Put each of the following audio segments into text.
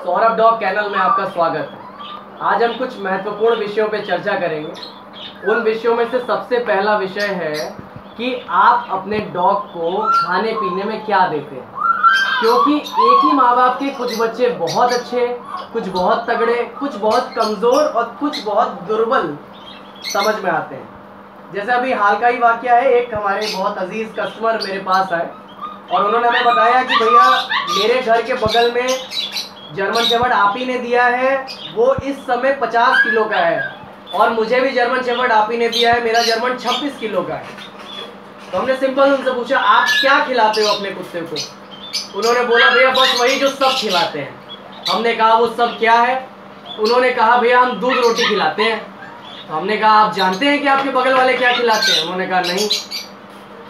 Saurabh dog kennel में आपका स्वागत है। आज हम कुछ महत्वपूर्ण विषयों पर चर्चा करेंगे। उन विषयों में से सबसे पहला विषय है कि आप अपने डॉग को खाने पीने में क्या देते हैं, क्योंकि एक ही माँ बाप के कुछ बच्चे बहुत अच्छे, कुछ बहुत तगड़े, कुछ बहुत कमज़ोर और कुछ बहुत दुर्बल समझ में आते हैं। जैसे अभी हाल का ही वाकया है, एक हमारे बहुत अजीज़ कस्टमर मेरे पास आए और उन्होंने हमें बताया कि भैया मेरे घर के बगल में जर्मन शेफर्ड आप ही ने दिया है, वो इस समय 50 किलो का है और मुझे भी जर्मन शेफर्ड आप ही ने दिया है, मेरा जर्मन 26 किलो का है। तो हमने सिंपल उनसे पूछा आप क्या खिलाते हो अपने कुत्ते को? उन्होंने बोला भैया बस वही जो सब खिलाते हैं। हमने कहा वो सब क्या है? उन्होंने कहा भैया हम दूध रोटी खिलाते हैं। तो हमने कहा आप जानते हैं कि आपके बगल वाले क्या खिलाते हैं? उन्होंने कहा नहीं।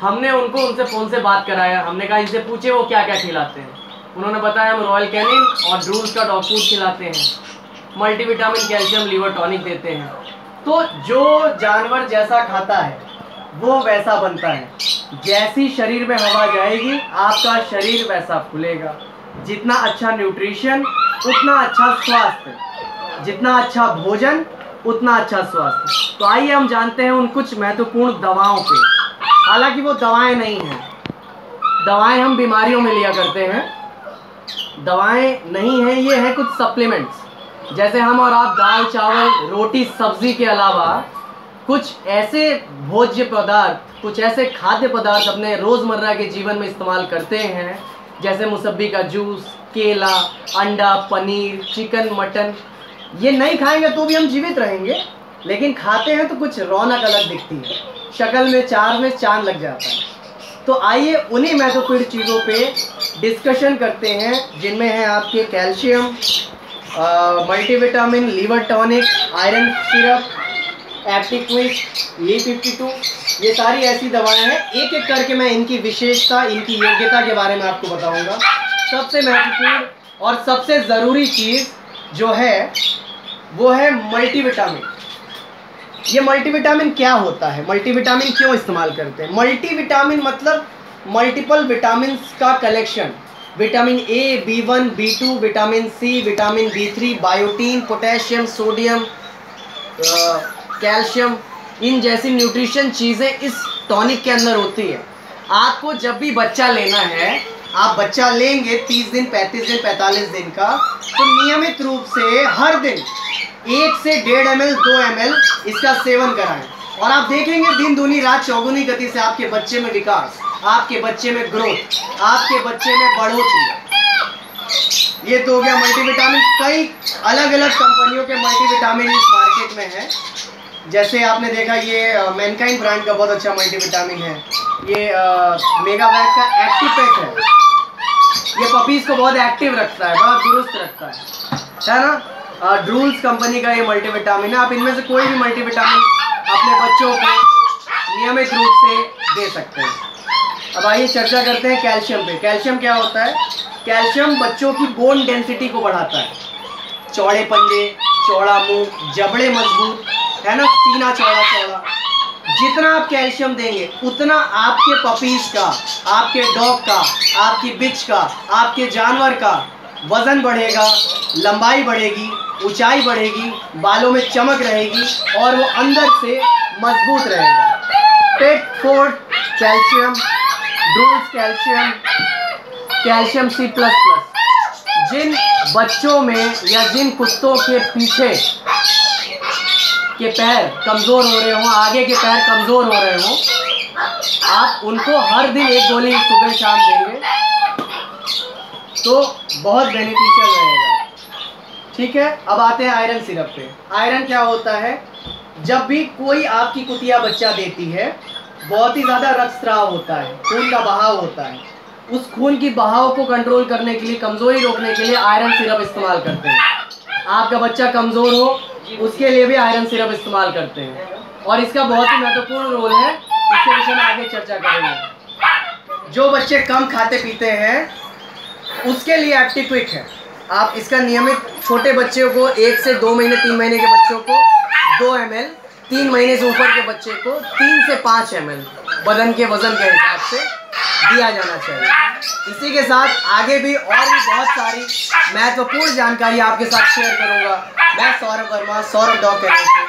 हमने उनसे फ़ोन से बात कराया, हमने कहा इनसे पूछे वो क्या क्या खिलाते हैं। उन्होंने बताया हम रॉयल कैनिन और ड्रूल्स का डॉग फूड खिलाते हैं, मल्टीविटामिन, कैल्शियम, लीवर टॉनिक देते हैं। तो जो जानवर जैसा खाता है वो वैसा बनता है। जैसी शरीर में हवा जाएगी आपका शरीर वैसा फूलेगा। जितना अच्छा न्यूट्रिशन उतना अच्छा स्वास्थ्य, जितना अच्छा भोजन उतना अच्छा स्वास्थ्य। तो आइए हम जानते हैं उन कुछ महत्वपूर्ण दवाओं पे। हालांकि वो दवाएं नहीं हैं, दवाएं हम बीमारियों में लिया करते हैं, दवाएं नहीं हैं, ये हैं कुछ सप्लीमेंट्स। जैसे हम और आप दाल चावल रोटी सब्जी के अलावा कुछ ऐसे भोज्य पदार्थ, कुछ ऐसे खाद्य पदार्थ अपने रोज़मर्रा के जीवन में इस्तेमाल करते हैं, जैसे मुसब्बी का जूस, केला, अंडा, पनीर, चिकन, मटन। ये नहीं खाएंगे तो भी हम जीवित रहेंगे, लेकिन खाते हैं तो कुछ रौनक अलग दिखती है, शक्ल में चार में चांद लग जाता है। तो आइए उन्हीं महत्वपूर्ण चीज़ों पे डिस्कशन करते हैं, जिनमें है आपके calcium, multivitamin, liver tonic, iron syrup, एक्टिक्विक, E52। ये सारी ऐसी दवाएं हैं, एक एक करके मैं इनकी विशेषता, इनकी योग्यता के बारे में आपको बताऊंगा। सबसे महत्वपूर्ण और सबसे ज़रूरी चीज़ जो है वो है मल्टीविटामिन। ये मल्टीविटामिन क्या होता है, मल्टीविटामिन क्यों इस्तेमाल करते हैं? मल्टीविटामिन मतलब मल्टीपल विटामिन का collection. Vitamin A, B1, B2, vitamin C, vitamin B3, biotin, potassium, sodium, calcium, इन जैसी न्यूट्रिशन चीज़ें इस टॉनिक के अंदर होती है। आपको जब भी बच्चा लेना है, आप बच्चा लेंगे 30 दिन, 35 दिन, 45 दिन का, तो नियमित रूप से हर दिन 1 से 1.5 ml, 2 ml इसका सेवन कराएं और आप देखेंगे दिन दूनी रात चौगुनी गति से आपके बच्चे में विकास, आपके बच्चे में ग्रोथ, आपके बच्चे में बढ़ोतरी। ये तो हो गया मल्टीविटामिन। कई अलग अलग कंपनियों के मल्टीविटामिन इस मार्केट में है। जैसे आपने देखा ये मैनकाइंड ब्रांड का बहुत अच्छा मल्टीविटामिन है, ये मेगावैक का एक्टिव पैक है। ये पपीज़ को बहुत एक्टिव रखता है, बड़ा दुरुस्त रखता है ना। ड्रूल्स कंपनी का ये मल्टीविटामिन है। आप इनमें से कोई भी मल्टीविटामिन अपने बच्चों को नियमित रूप से दे सकते हैं। अब आइए चर्चा करते हैं कैल्शियम पे। कैल्शियम क्या होता है? कैल्शियम बच्चों की बोन डेंसिटी को बढ़ाता है। चौड़े पंजे, चौड़ा मुंह, जबड़े मजबूत, है ना, सीना चौड़ा चौड़ा। जितना आप कैल्शियम देंगे उतना आपके पपीज का, आपके डॉग का, आपकी बिच का, आपके जानवर का वजन बढ़ेगा, लंबाई बढ़ेगी, ऊंचाई बढ़ेगी, बालों में चमक रहेगी और वो अंदर से मजबूत रहेगा। Petford calcium, Drools calcium, calcium C++। जिन बच्चों में या जिन कुत्तों के पीछे के पैर कमज़ोर हो रहे हों, आगे के पैर कमज़ोर हो रहे हों, आप उनको हर दिन 1 गोली सुबह शाम देंगे तो बहुत बेनिफिशियल रहेगा। ठीक है, अब आते हैं आयरन सिरप पे। आयरन क्या होता है? जब भी कोई आपकी कुतिया बच्चा देती है, बहुत ही ज़्यादा रक्तस्राव होता है, खून का बहाव होता है। उस खून की बहाव को कंट्रोल करने के लिए, कमज़ोरी रोकने के लिए आयरन सिरप इस्तेमाल करते हैं। आपका बच्चा कमज़ोर हो उसके लिए भी आयरन सिरप इस्तेमाल करते हैं और इसका बहुत ही महत्वपूर्ण रोल है। इसके विषय में आगे चर्चा करेंगे। जो बच्चे कम खाते पीते हैं उसके लिए एक्टिक्विक है। आप इसका नियमित छोटे बच्चों को 1 से 2 महीने, 3 महीने के बच्चों को 2 ml, 3 महीने से ऊपर के बच्चे को 3 से 5 ml बदन के वजन के हिसाब से दिया जाना चाहिए। इसी के साथ आगे भी और भी बहुत सारी महत्वपूर्ण जानकारी आपके साथ शेयर करूंगा। मैं सौरभ वर्मा, सौरभ डॉग कैनेल।